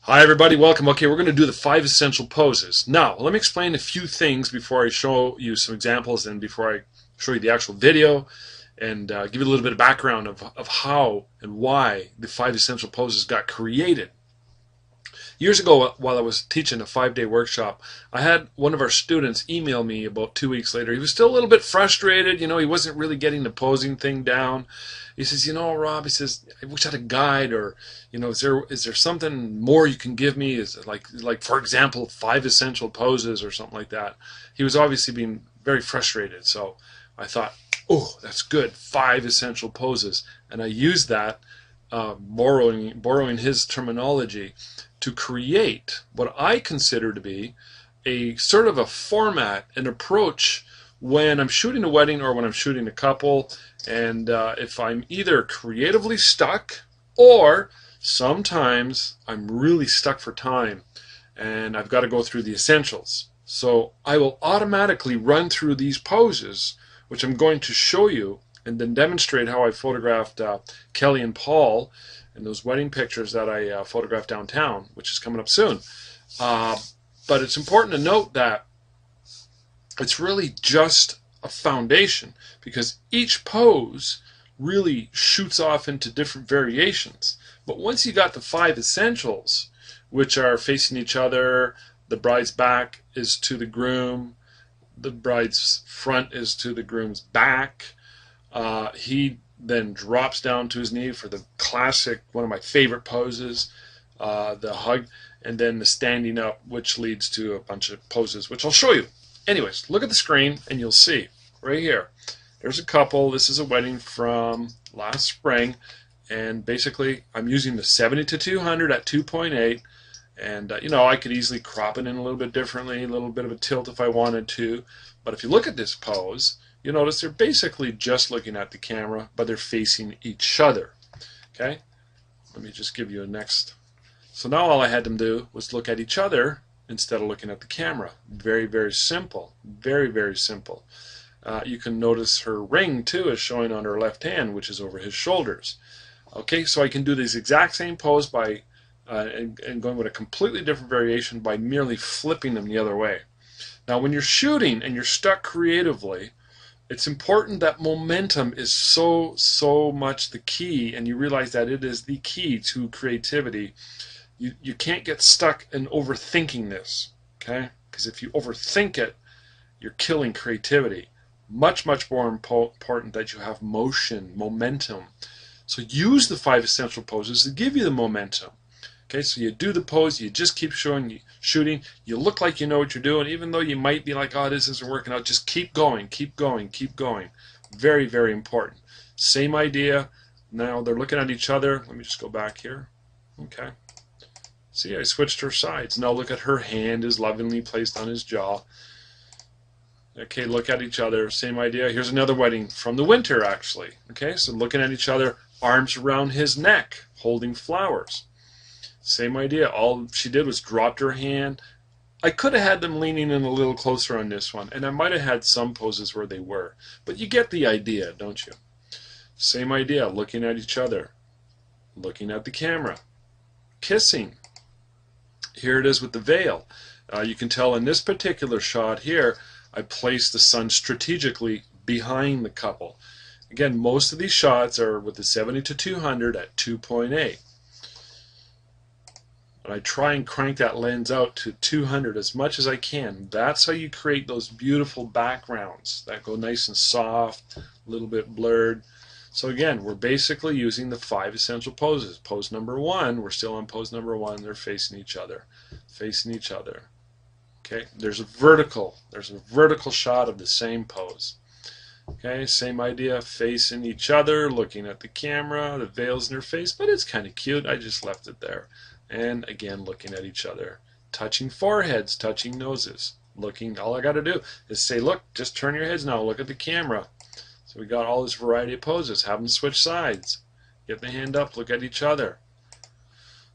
Hi everybody, welcome. Okay, we're going to do the 5 essential poses. Now, let me explain a few things before I show you some examples and before I show you the actual video and give you a little bit of background of how and why the 5 essential poses got created. Years ago, while I was teaching a 5-day workshop, I had one of our students email me about 2 weeks later. He was still a little bit frustrated. He wasn't really getting the posing thing down. He says, Rob, he says, I wish I had a guide, or, is there something more you can give me? Is it like for example, 5 essential poses or something like that? He was obviously being very frustrated. So I thought, oh, that's good, 5 essential poses. And I used that, borrowing his terminology, to create what I consider to be a sort of a format, an approach when I'm shooting a wedding or when I'm shooting a couple, and if I'm either creatively stuck or sometimes I'm really stuck for time and I've got to go through the essentials. So I will automatically run through these poses, which I'm going to show you and then demonstrate how I photographed Kelly and Paul in those wedding pictures that I photographed downtown, which is coming up soon. But it's important to note that it's really just a foundation, because each pose really shoots off into different variations. But once you got the 5 essentials, which are facing each other, the bride's back is to the groom, the bride's front is to the groom's back, he then drops down to his knee for the classic, one of my favorite poses, the hug, and then the standing up, which leads to a bunch of poses, which I'll show you. Anyways, look at the screen and you'll see right here. There's a couple. This is a wedding from last spring, and basically I'm using the 70-200 at 2.8, and I could easily crop it in a little bit differently, a little bit of a tilt if I wanted to. But if you look at this pose, you notice they're basically just looking at the camera, but they're facing each other. Okay? Let me just give you a next. So now all I had them do was look at each other instead of looking at the camera. Very, very simple. Very, very simple. You can notice her ring too is showing on her left hand, which is over his shoulders. Okay, so I can do this exact same pose by and going with a completely different variation by merely flipping them the other way. Now when you're shooting and you're stuck creatively, it's important that momentum is so much the key, and you realize that it is the key to creativity. You can't get stuck in overthinking this, okay? Because if you overthink it, you're killing creativity. Much more important that you have motion, momentum. So use the 5 essential poses to give you the momentum. Okay, so you do the pose, you just keep shooting, you look like you know what you're doing, even though you might be like, oh, this isn't working out. Just keep going, keep going, keep going. Very, very important. Same idea. Now they're looking at each other. Let me just go back here. Okay. See, I switched her sides. Now look at her hand is lovingly placed on his jaw. Okay, look at each other. Same idea. Here's another wedding from the winter, actually. Okay, so looking at each other, arms around his neck, holding flowers. Same idea. All she did was dropped her hand. I could have had them leaning in a little closer on this one, and I might have had some poses where they were. But you get the idea, don't you? Same idea. Looking at each other. Looking at the camera. Kissing. Here it is with the veil. You can tell in this particular shot here, I placed the sun strategically behind the couple. Again, most of these shots are with the 70-200 at 2.8. And I try and crank that lens out to 200 as much as I can. That's how you create those beautiful backgrounds that go nice and soft, a little bit blurred. So again, we're basically using the 5 essential poses. Pose number 1, we're still on pose number 1. They're facing each other, facing each other. Okay, there's a vertical shot of the same pose. Okay, same idea, facing each other, looking at the camera, the veil's in her face, but it's kind of cute. I just left it there. And again, looking at each other, touching foreheads, touching noses, looking. All I got to do is say, look, just turn your heads now, look at the camera. So we got all this variety of poses. Have them switch sides. Get the hand up, look at each other.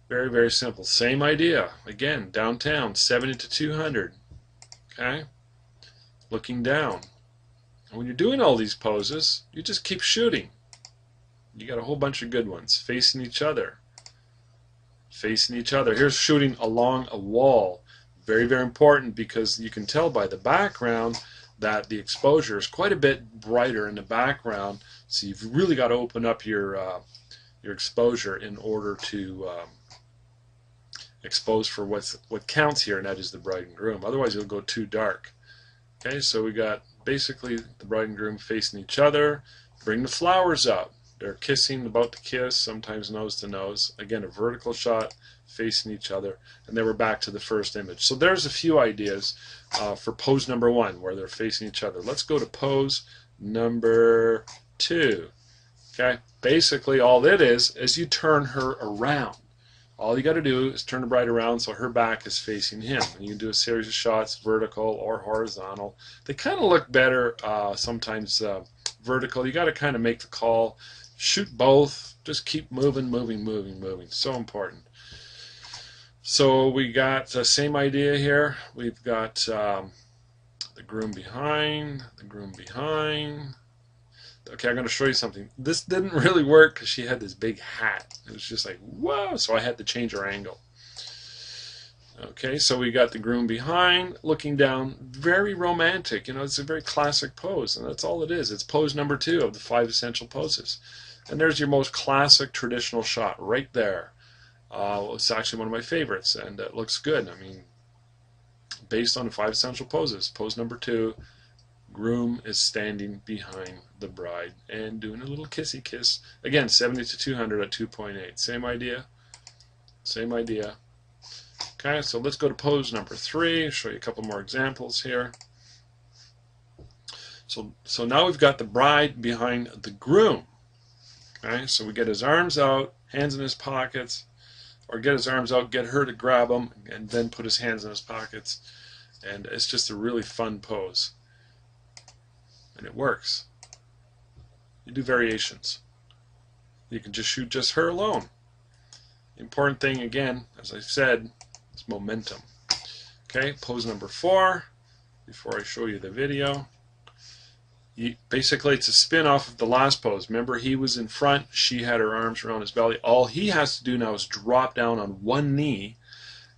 Very, very simple. Same idea. Again, downtown, 70-200. Okay? Looking down. And when you're doing all these poses, you just keep shooting. You got a whole bunch of good ones. Facing each other. facing each other. Here's shooting along a wall. Very, very important, because you can tell by the background that the exposure is quite a bit brighter in the background. So you've really got to open up your exposure in order to expose for what counts here, and that is the bride and groom. Otherwise, you'll go too dark. Okay, so we got basically the bride and groom facing each other. Bring the flowers up. They're kissing, about to kiss, sometimes nose to nose. Again, a vertical shot, facing each other, and then we're back to the first image. So there's a few ideas for pose number 1, where they're facing each other. Let's go to pose number 2. Okay, basically all it is you turn her around. All you got to do is turn the bride around so her back is facing him. And you can do a series of shots, vertical or horizontal. They kind of look better sometimes vertical. You got to kind of make the call. Shoot both. Just keep moving, moving, moving, moving. So important. So we got the same idea here. We've got the groom behind, the groom behind. Okay, I'm going to show you something. This didn't really work because she had this big hat. It was just like, whoa, so I had to change her angle. Okay, so we got the groom behind, looking down, very romantic. You know, it's a very classic pose, and that's all it is. It's pose number 2 of the 5 essential poses. And there's your most classic traditional shot right there. It's actually one of my favorites, and it looks good. I mean, based on the 5 essential poses. Pose number 2. Groom is standing behind the bride and doing a little kissy kiss. Again, 70 to 200 at 2.8. Same idea. Same idea. Okay, so let's go to pose number 3. Show you a couple more examples here. So now we've got the bride behind the groom. Okay, so we get his arms out, hands in his pockets, or get his arms out, get her to grab him, and then put his hands in his pockets. And it's just a really fun pose. And it works. You do variations. You can just shoot just her alone. The important thing, again, as I said, is momentum. Okay, pose number 4, before I show you the video. Basically, it's a spin-off of the last pose. Remember, he was in front, she had her arms around his belly. All he has to do now is drop down on one knee,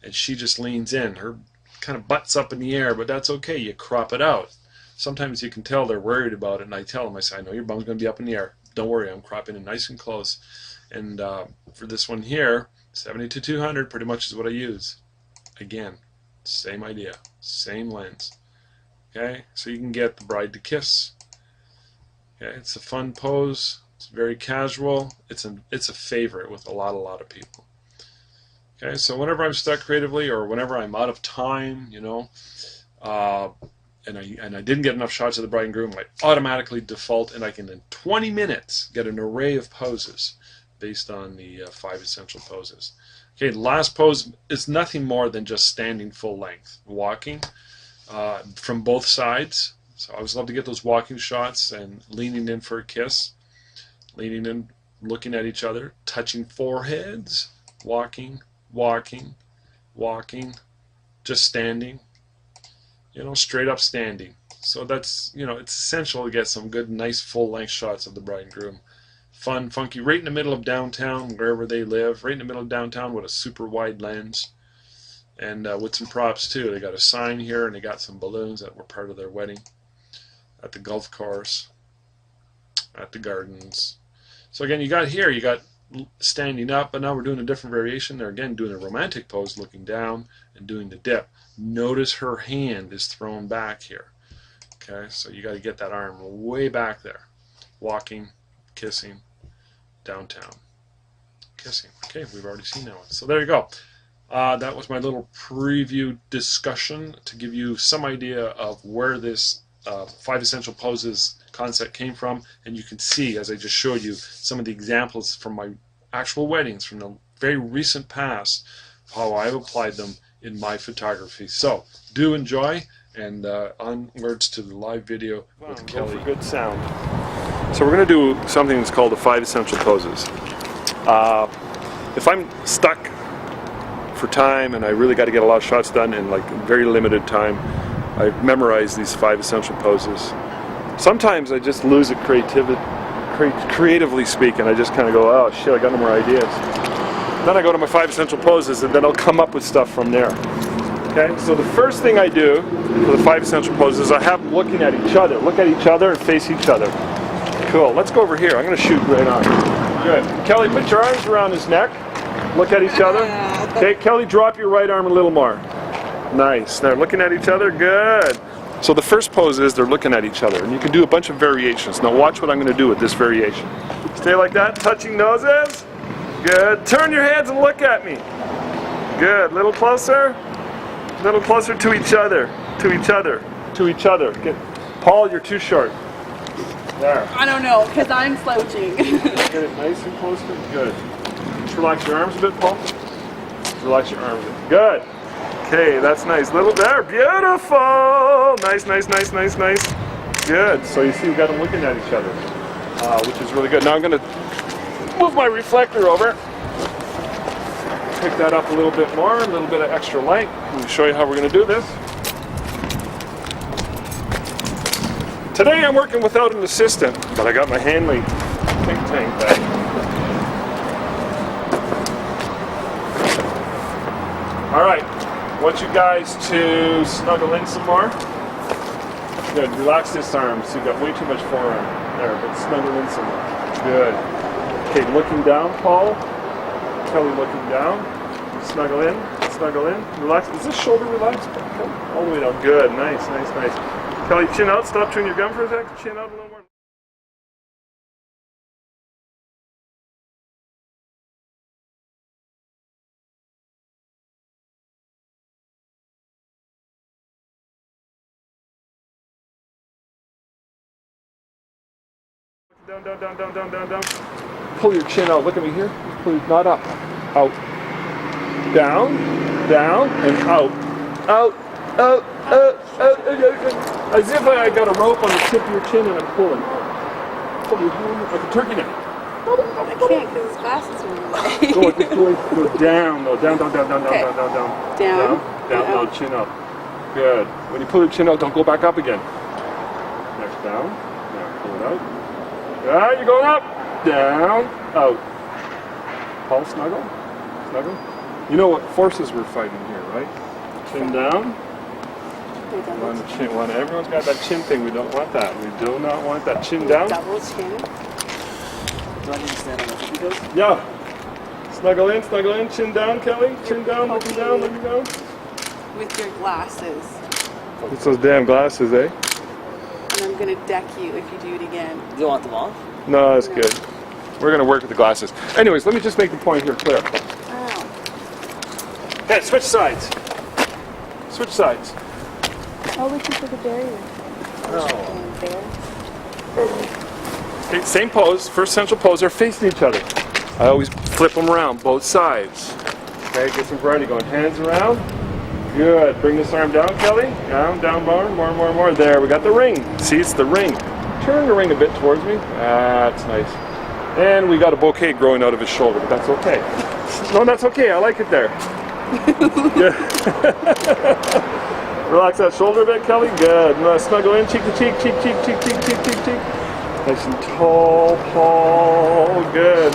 and she just leans in. Her kind of butt's up in the air, but that's okay. You crop it out. Sometimes you can tell they're worried about it, and I tell them, I say, I know your bum's going to be up in the air. Don't worry, I'm cropping it nice and close. And for this one here, 70 to 200 pretty much is what I use. Again, same idea, same lens. Okay, so you can get the bride to kiss. Okay, it's a fun pose. It's very casual. It's a favorite with a lot of people. Okay, so whenever I'm stuck creatively, or whenever I'm out of time, you know, and I didn't get enough shots of the bride and groom, I automatically default, and I can in 20 minutes get an array of poses based on the 5 essential poses. Okay, the last pose is nothing more than just standing full length, walking from both sides. So I always love to get those walking shots and leaning in for a kiss, leaning in, looking at each other, touching foreheads, walking, walking, walking, just standing. You know, straight up standing. So that's, you know, it's essential to get some good, nice, full-length shots of the bride and groom. Fun, funky, right in the middle of downtown, wherever they live, right in the middle of downtown with a super wide lens. And with some props, too. They got a sign here, and they got some balloons that were part of their wedding. At the golf course, at the gardens. So again, you got here, you got standing up, but now we're doing a different variation. They're again doing a romantic pose, looking down and doing the dip. Notice her hand is thrown back here. Okay, so you got to get that arm way back there. Walking, kissing, downtown, kissing. Okay, we've already seen that one. So there you go. That was my little preview discussion to give you some idea of where this 5 essential poses concept came from, and you can see, as I just showed you, some of the examples from my actual weddings from the very recent past, how I've applied them in my photography. So do enjoy, and onwards to the live video with Kelly. For good sound. So we're going to do something that's called the 5 essential poses. If I'm stuck for time and I really got to get a lot of shots done in like very limited time, I memorize these 5 essential poses. Sometimes I just lose it creatively speaking. I just kind of go, oh shit, I got no more ideas. Then I go to my 5 essential poses, and then I'll come up with stuff from there. Okay, so the first thing I do for the 5 essential poses is I have them looking at each other. Look at each other and face each other. Cool, let's go over here. I'm going to shoot right on. Good. Kelly, put your arms around his neck. Look at each other. Okay, Kelly, drop your right arm a little more. Nice. They're looking at each other. Good. So the first pose is they're looking at each other, and you can do a bunch of variations. Now watch what I'm going to do with this variation. Stay like that, touching noses. Good. Turn your heads and look at me. Good. Little closer. Little closer to each other. To each other. To each other. Good. Paul, you're too short. There. I don't know, because I'm slouching. Get it nice and close to it. Good. Just relax your arms a bit, Paul. Just relax your arms a bit. Good. Okay, that's nice. Little there. Beautiful. Nice, nice, nice, nice, nice. Good. So you see we've got them looking at each other, which is really good. Now I'm going to move my reflector over. Pick that up a little bit more, a little bit of extra light. Let me show you how we're going to do this. Today I'm working without an assistant, but I got my Hanley think tank bag. All right, I want you guys to snuggle in some more. Good, relax this arm, so you've got way too much forearm there, but snuggle in some more. Good. Okay, looking down, Paul. Kelly looking down. Snuggle in, relax. Is this shoulder relaxed? Okay. All the way down. Good, nice, nice, nice. Kelly, chin out, stop chewing your gum for a sec. Chin out a little more. Down, down, down, down, down, down, down. Pull your chin out. Look at me here. Pull your, not up. Out. Down, down, and out. Out, out, out, out. As if I got a rope on the tip of your chin and I'm pulling. Pull your hand like a turkey neck. I can't because his glasses are in the way. Go down, though. Down, down, down, down, Okay. down, down, down. Down. Down, And no, up. chin up. Good. When you pull your chin out, don't go back up again. Next down. Now pull it out. Ah, you're going up. Down. Out. Paul, snuggle. Snuggle. You know what forces we're fighting here, right? Chin down. Everyone's got that chin thing. We don't want that. We do not want that. Chin down. Double chin. Do I need to stand on the tippy toes? Yeah. Snuggle in, chin down, Kelly. Chin down, looking down, looking down. With your glasses. It's those damn glasses, eh? And I'm going to deck you if you do it again. Do you want them off? No, that's good. We're going to work with the glasses. Anyways, let me just make the point here clear. Ow. Okay, switch sides. Switch sides. Oh, we can put a barrier. Okay, same pose, first central pose, they're facing each other. I always flip them around, both sides. Okay, get some variety going. Hands around. Good. Bring this arm down, Kelly. Down, down, more. There, we got the ring. See, it's the ring. Turn the ring a bit towards me. That's nice. And we got a bouquet growing out of his shoulder, but that's okay. No, that's okay. I like it there. Good. Relax that shoulder a bit, Kelly. Good. No, snuggle in, cheek to cheek, cheek. Nice and tall, Paul. Good.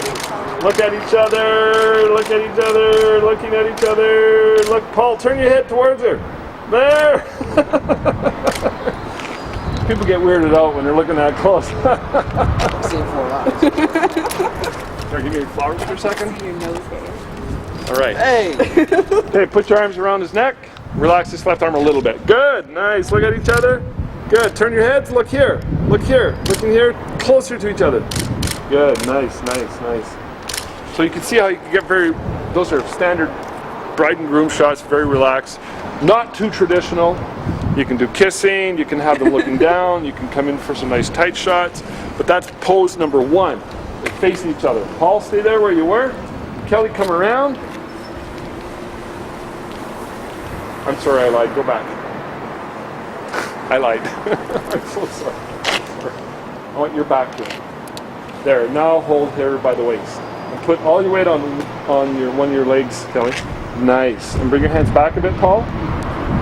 Look at each other. Looking at each other. Look, Paul, turn your head towards her. There. People get weirded out when they're looking that close. Same 4 lines. Here, give me your flowers for a second. Your nose hair. All right. Hey! Okay, put your arms around his neck. Relax this left arm a little bit. Good, nice. Look at each other. Good. Turn your heads. Look here. Looking here. Closer to each other. Good. Nice. So you can see how you can get those are standard bride and groom shots, very relaxed. Not too traditional. You can do kissing, you can have them looking down, you can come in for some nice tight shots. But that's pose number 1. They're facing each other. Paul, stay there where you were. Kelly, come around. I'm sorry, I lied. Go back. I lied. I'm so sorry. I want your back here. There. Now hold her by the waist. And put all your weight on one of your legs, Kelly. Nice. And bring your hands back a bit, Paul.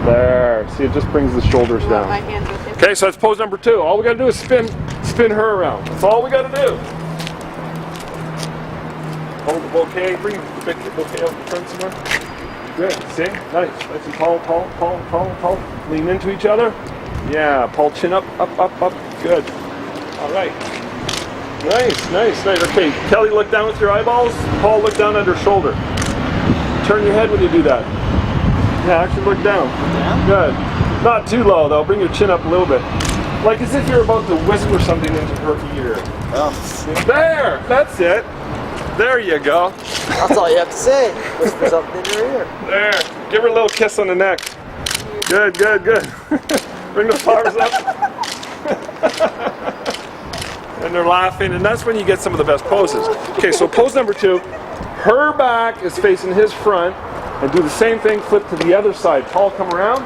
There. See, it just brings the shoulders down. My hands with him. Okay, so that's pose number 2. All we got to do is spin her around. That's all we got to do. Hold the bouquet. Bring the bouquet up in front somewhere. Good. See? Nice. Nice and tall, tall, tall, tall, tall. Lean into each other. Yeah. Paul, chin up, up, up, up. Good. All right. Nice, nice, nice. Okay, Kelly, look down with your eyeballs. Paul, look down at her shoulder. Turn your head when you do that. Yeah, actually look down. Yeah? Good. Not too low, though. Bring your chin up a little bit. Like as if you're about to whisper something into her ear. Oh, There! That's it. There you go. that's all you have to say. Whisper something in your ear. There. Give her a little kiss on the neck. Good, good, good. Bring the flowers up. And they're laughing, and that's when you get some of the best poses. Okay, so pose number 2. Her back is facing his front, and do the same thing, flip to the other side. Paul, come around.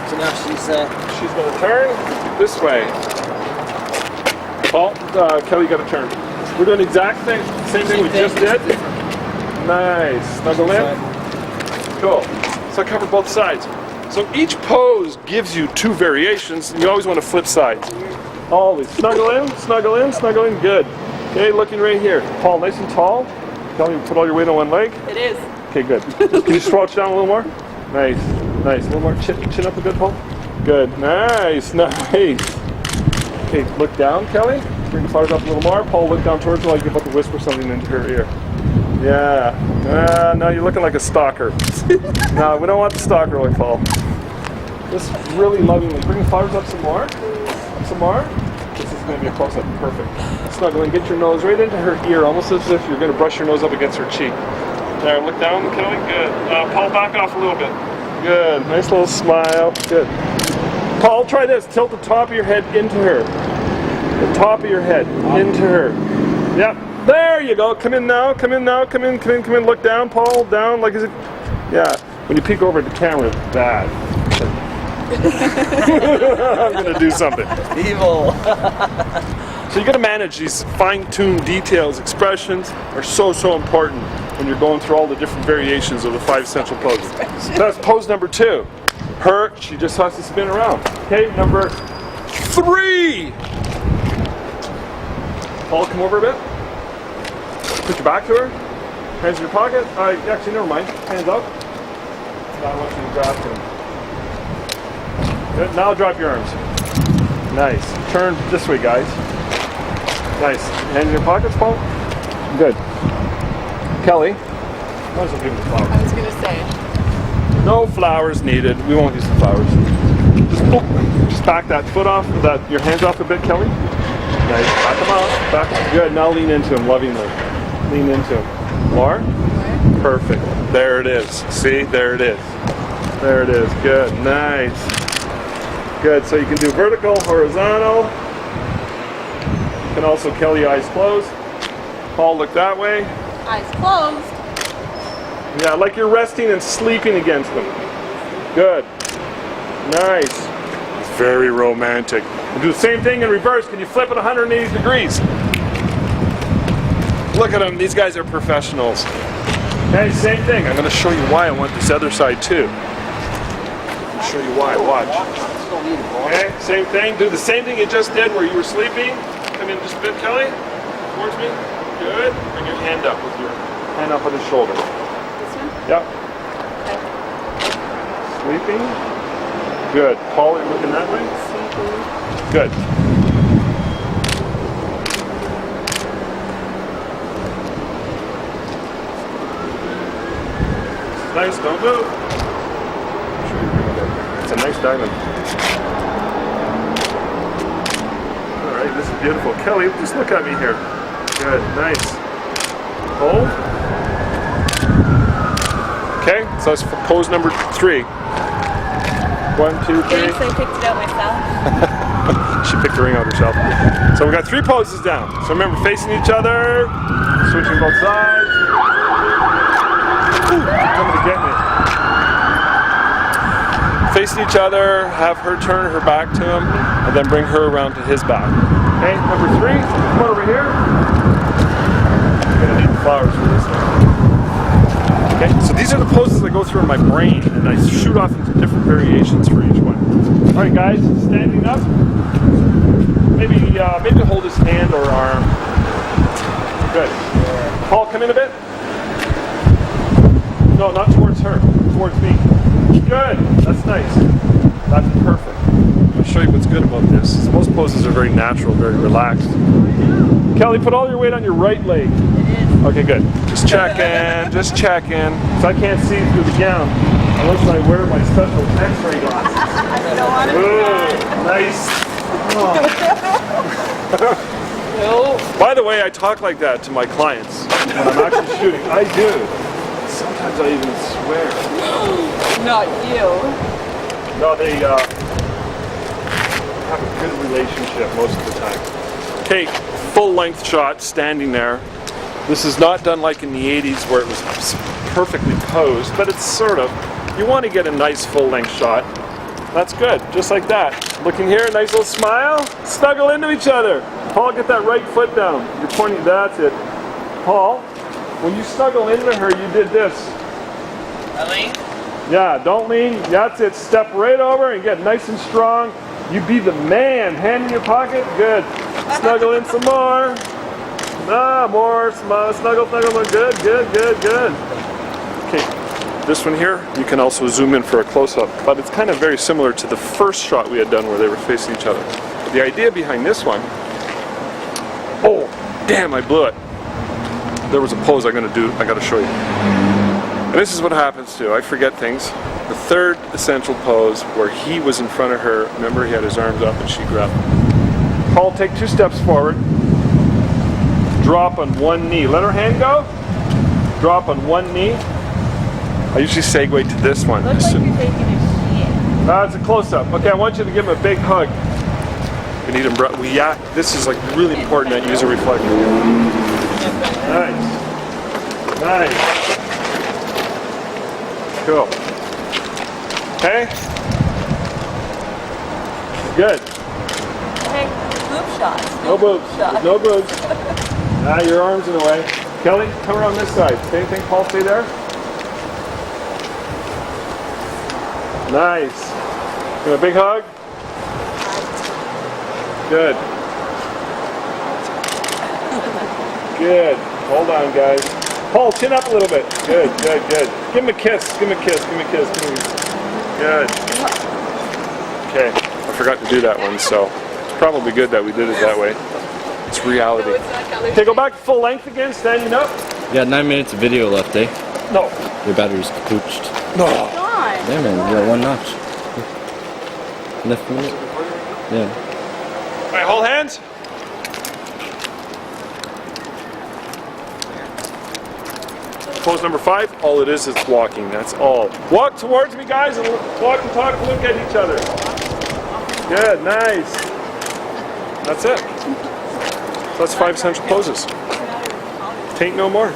So now she's going to turn this way. Paul, Kelly, you got to turn. We're doing the exact same thing we just did. Nice. Snuggle in. Cool. So I cover both sides. So each pose gives you 2 variations, and you always want to flip sides. Always. Snuggle in, snuggle in, snuggle in. Good. Okay, looking right here. Paul, nice and tall. Kelly, put all your weight on one leg. It is. Okay, good. Can you slouch down a little more? Nice. Nice. A little more. Chin up a bit, Paul. Good. Nice. Nice. Okay, look down, Kelly. Bring the flowers up a little more. Paul, look down towards her like you're about to whisper something into her ear. Yeah. No, you're looking like a stalker. No, we don't want the stalker like Paul. Just really lovingly. Bring the flowers up some more. Up some more. This is going to be a close-up. Perfect. Snuggle and get your nose right into her ear, almost as if you're going to brush your nose up against her cheek. There, look down, Kelly. Good. Paul, back off a little bit. Good. Nice little smile. Good. Paul, try this. Tilt the top of your head into her. The top of your head into her. Yep. There you go. Come in now. Come in now. Come in. Come in. Come in. Look down, Paul. Down. Like is it? Yeah. When you peek over at the camera, it's bad. I'm gonna do something. evil. So you got to manage these fine-tuned details. Expressions are so important when you're going through all the different variations of the 5 essential poses. That's pose number 2. Her, she just has to spin around. Okay, number 3. Paul, come over a bit. Put your back to her. Hands in your pocket. Actually, never mind. Hands up. Now I want you to grab him. Good. Now drop your arms. Nice. Turn this way, guys. Nice. Hand in your pockets, Paul. Good. Kelly. Might as well give him the flowers. I was gonna say. No flowers needed. We won't use the flowers. Just back that foot off, your hands off a bit, Kelly. Nice. Back them off. Back. Good. Now lean into him lovingly. Lean into him. More? Perfect. There it is. See? There it is. There it is. Good. Nice. Good. So you can do vertical, horizontal. You can also, Kelly, eyes closed. Paul, look that way. Eyes closed. Yeah, like you're resting and sleeping against them. Good. Nice. It's very romantic. And do the same thing in reverse. Can you flip it 180 degrees? Look at them. These guys are professionals. Okay, same thing. I'm going to show you why I want this other side too. I'll show you why. Watch. Okay, same thing. Do the same thing you just did where you were sleeping. Come in just a bit, Kelly. Towards me. Good. Bring your hand up with your hand up on his shoulder. This one? Yep. Okay. Sleeping. Good. Paul, you're looking that way? Sleeping. Good. Nice, don't move. It's a nice diamond. Alright, this is beautiful. Kelly, just look at me here. Good, nice. Hold. Okay, so that's for pose number 3. 1, 2, 3. Thanks, I picked it out myself. She picked the ring out herself. So we got 3 poses down. So remember, facing each other, switching both sides. Ooh, coming to get me. Facing each other, have her turn her back to him, and then bring her around to his back. Okay, number 3, come over here. I'm gonna need the flowers for this one. Okay, so these are the poses that go through in my brain, and I shoot off into different variations for each one. All right, guys, standing up. maybe hold his hand or arm. Good. Paul, come in a bit. No, not towards her. Towards me. Good. That's nice. That's perfect. I'll show you what's good about this. Most poses are very natural, very relaxed. Kelly, put all your weight on your right leg. Okay, good. Just checking. Just checking. So I can't see through the gown unless I wear my special X-ray glasses. I don't want to Ooh, nice. No. By the way, I talk like that to my clients when I'm actually shooting. I do. Sometimes I even swear. Not you. No, they have a good relationship most of the time. Okay, full length shot, standing there. This is not done like in the 80s where it was perfectly posed, but it's sort of. You want to get a nice full length shot. That's good, just like that. Looking here, nice little smile. Snuggle into each other. Paul, get that right foot down. You're pointing, that's it. Paul, when you snuggle into her, you did this. Lean? Yeah, don't lean. That's it. Step right over and get nice and strong. You be the man. Hand in your pocket. Good. Snuggle in some more. Ah, more. Snuggle, snuggle, more. Good, good, good, good. Okay. This one here, you can also zoom in for a close-up, but it's kind of very similar to the first shot we had done where they were facing each other. But the idea behind this one, oh, damn, I blew it. There was a pose I'm gonna do, I gotta show you. And this is what happens too, I forget things. The third essential pose where he was in front of her, remember he had his arms up and she grabbed him. Paul, take 2 steps forward. Drop on one knee. Let her hand go. Drop on one knee. I usually segue to this one. Looks like you're taking a shit. It's a close-up. Okay, I want you to give him a big hug. We need him. This is like really important that user reflector. Nice. Nice. Cool. Okay. Good. Hey, boob shots. No boobs. Shots. No boobs. Your arms in the way. Kelly, come around this side. Same thing, Paul, stay there. Nice. Give a big hug. Good. Good. Hold on, guys. Paul, chin up a little bit. Good, good, good. Give him a kiss. Give him a kiss. Give him a kiss. Give him a kiss. Good. Okay. I forgot to do that one, so it's probably good that we did it that way. It's reality. Okay, go back to full length again, standing up. You got 9 minutes of video left, eh? No. Your battery's kapooched. No. God. Yeah, man, you got 1 notch. Left minute? Yeah. All right, hold hands. Pose number 5, all it is walking, that's all. Walk towards me, guys, and walk and talk and look at each other. Good, nice. That's it. So that's 5 essential poses. Tain't no more.